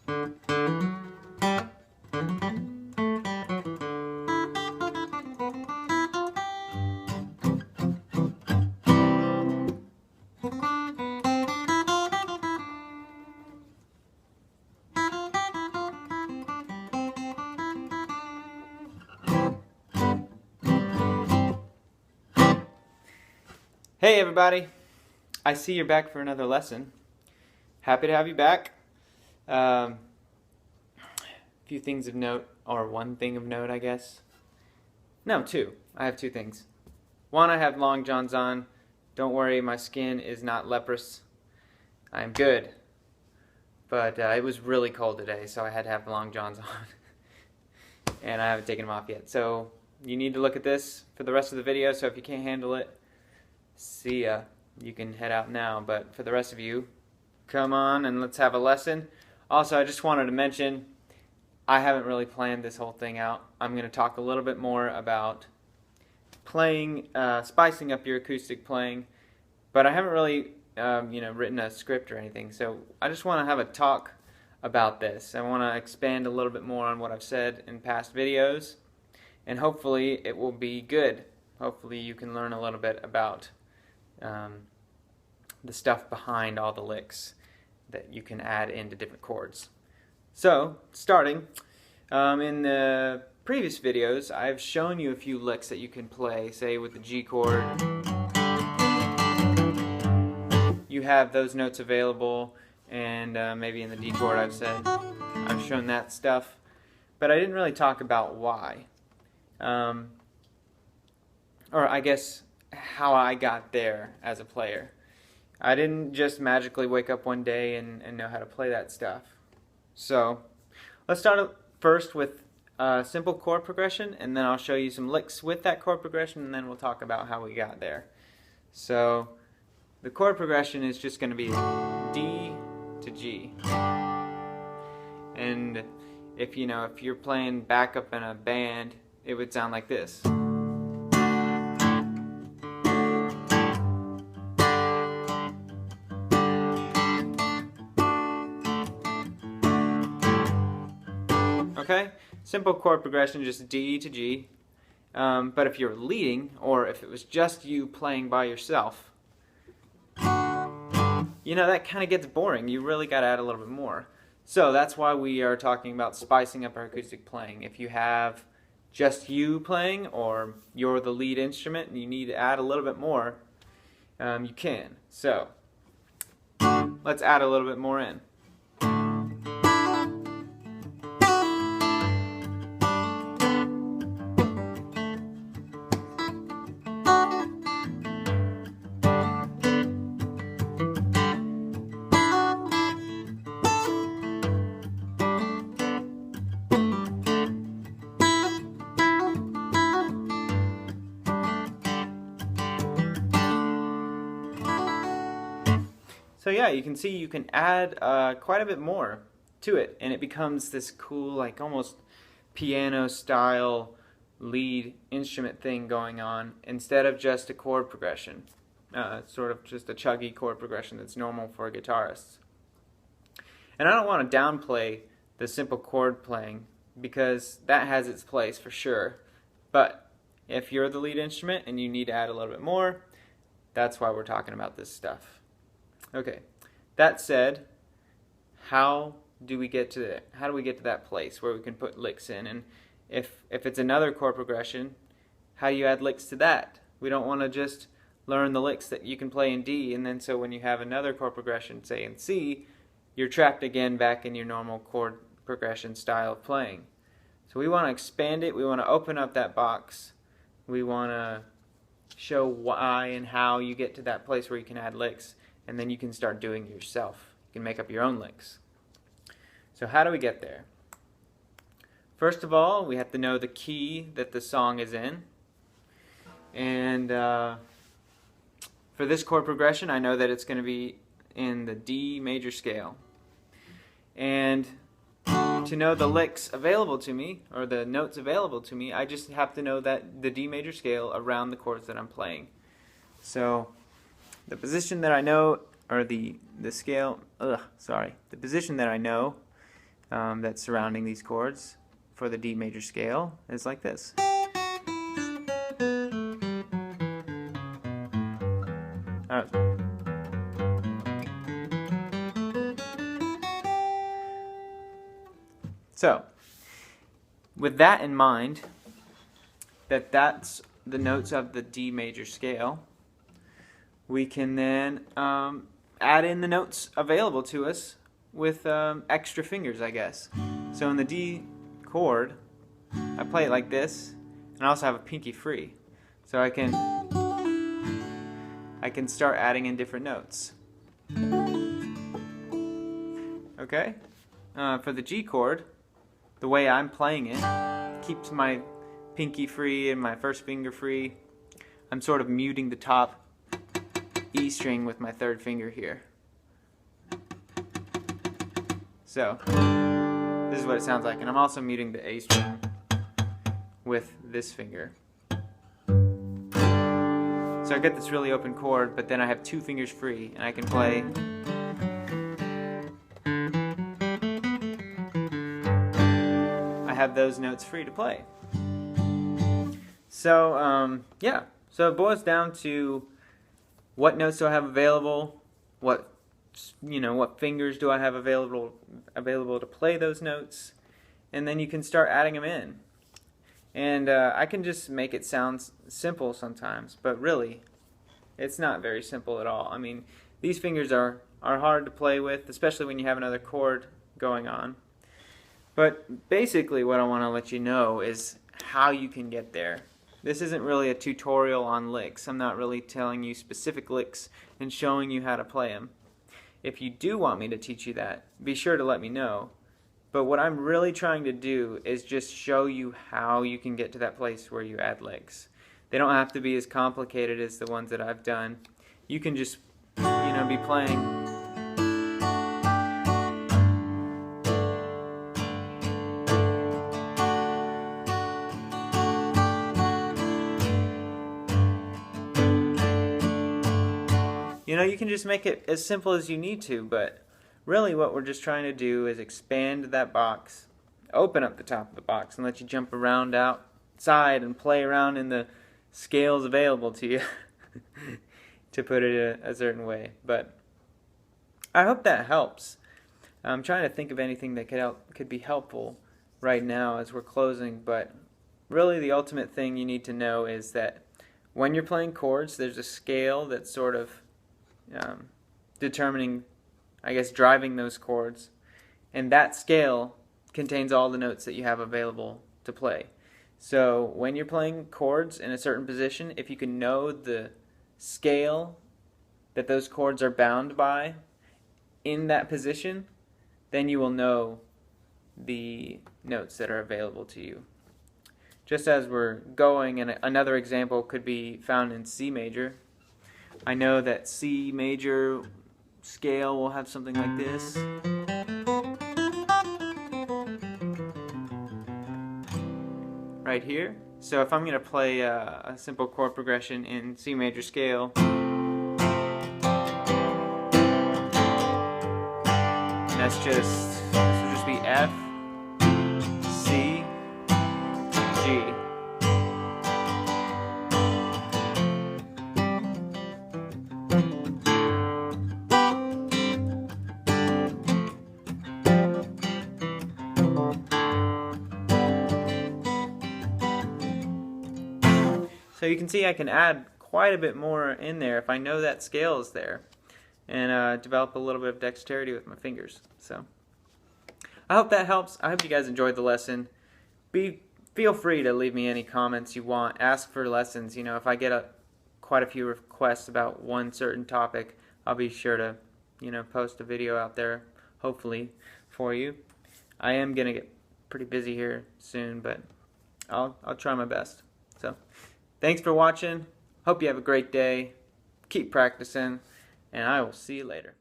Hey everybody, I see you're back for another lesson. Happy to have you back. A few things of note, or one thing of note I guess. No, two. I have two things. One, I have long johns on. Don't worry, my skin is not leprous. I'm good. But it was really cold today, so I had to have long johns on. And I haven't taken them off yet. So you need to look at this for the rest of the video, so if you can't handle it, see ya. You can head out now, but for the rest of you, come on and let's have a lesson. Also, I just wanted to mention, I haven't really planned this whole thing out. I'm going to talk a little bit more about playing, spicing up your acoustic playing, but I haven't really written a script or anything, so I just want to have a talk about this. I want to expand a little bit more on what I've said in past videos, and hopefully it will be good. Hopefully you can learn a little bit about the stuff behind all the licks that you can add into different chords. So, starting, in the previous videos, I've shown you a few licks that you can play, say with the G chord. You have those notes available, and maybe in the D chord I've shown that stuff, but I didn't really talk about why. Or I guess how I got there as a player. I didn't just magically wake up one day and know how to play that stuff. So let's start first with a simple chord progression, and then I'll show you some licks with that chord progression, and then we'll talk about how we got there. So the chord progression is just going to be D to G. And if you're playing backup in a band, it would sound like this. Okay, simple chord progression, just D to G. But if you're leading, or if it was just you playing by yourself, that kind of gets boring. You really got to add a little bit more. So that's why we are talking about spicing up our acoustic playing. If you have just you playing, or you're the lead instrument and you need to add a little bit more, you can. So let's add a little bit more in. So yeah, you can see you can add quite a bit more to it, and it becomes this cool, like almost piano style lead instrument thing going on, instead of just a chord progression, sort of just a chuggy chord progression that's normal for guitarists. And I don't want to downplay the simple chord playing, because that has its place for sure, but if you're the lead instrument and you need to add a little bit more, that's why we're talking about this stuff. Okay, that said, how do we get to that place where we can put licks in? And if it's another chord progression, how do you add licks to that? We don't want to just learn the licks that you can play in D, and then so when you have another chord progression, say in C, you're trapped again back in your normal chord progression style of playing. So we want to expand it, we want to open up that box, we want to show why and how you get to that place where you can add licks, and then you can start doing it yourself. You can make up your own licks. So how do we get there? First of all, we have to know the key that the song is in. And for this chord progression, I know that it's going to be in the D major scale. And to know the licks available to me, or the notes available to me, I just have to know that the D major scale around the chords that I'm playing. So the position that I know, or the position that I know that's surrounding these chords for the D major scale is like this. So, with that in mind, that's the notes of the D major scale, we can then add in the notes available to us with extra fingers, I guess. So in the D chord, I play it like this, and I also have a pinky free. So I can start adding in different notes. Okay? For the G chord, the way I'm playing it keeps my pinky free and my first finger free. I'm sort of muting the top E string with my third finger here. So, this is what it sounds like, and I'm also muting the A string with this finger. So I get this really open chord, but then I have two fingers free, and I can play I have those notes free to play. So, yeah. So it boils down to what notes do I have available, what fingers do I have available to play those notes, and then you can start adding them in. And I can just make it sound simple sometimes, but really, it's not very simple at all. I mean, these fingers are hard to play with, especially when you have another chord going on. But basically what I want to let you know is how you can get there. This isn't really a tutorial on licks. I'm not really telling you specific licks and showing you how to play them. If you do want me to teach you that, be sure to let me know. But what I'm really trying to do is just show you how you can get to that place where you add licks. They don't have to be as complicated as the ones that I've done. You can just, be playing. You can just make it as simple as you need to, but really what we're just trying to do is expand that box, open up the top of the box, and let you jump around outside and play around in the scales available to you, to put it a certain way. But I hope that helps. I'm trying to think of anything that could be helpful right now as we're closing, but really the ultimate thing you need to know is that when you're playing chords, there's a scale that's sort of determining, I guess, driving those chords, and that scale contains all the notes that you have available to play. So when you're playing chords in a certain position, if you can know the scale that those chords are bound by in that position, then you will know the notes that are available to you. Just as we're going, and another example could be found in C major. I know that C major scale will have something like this. Right here. So if I'm going to play a simple chord progression in C major scale, this will just be F, C, G. So you can see I can add quite a bit more in there if I know that scale is there, and develop a little bit of dexterity with my fingers. So I hope that helps. I hope you guys enjoyed the lesson. Feel free to leave me any comments you want. Ask for lessons. If I get quite a few requests about one certain topic, I'll be sure to post a video out there, hopefully, for you. I am gonna get pretty busy here soon, but I'll try my best. So thanks for watching. Hope you have a great day. Keep practicing, and I will see you later.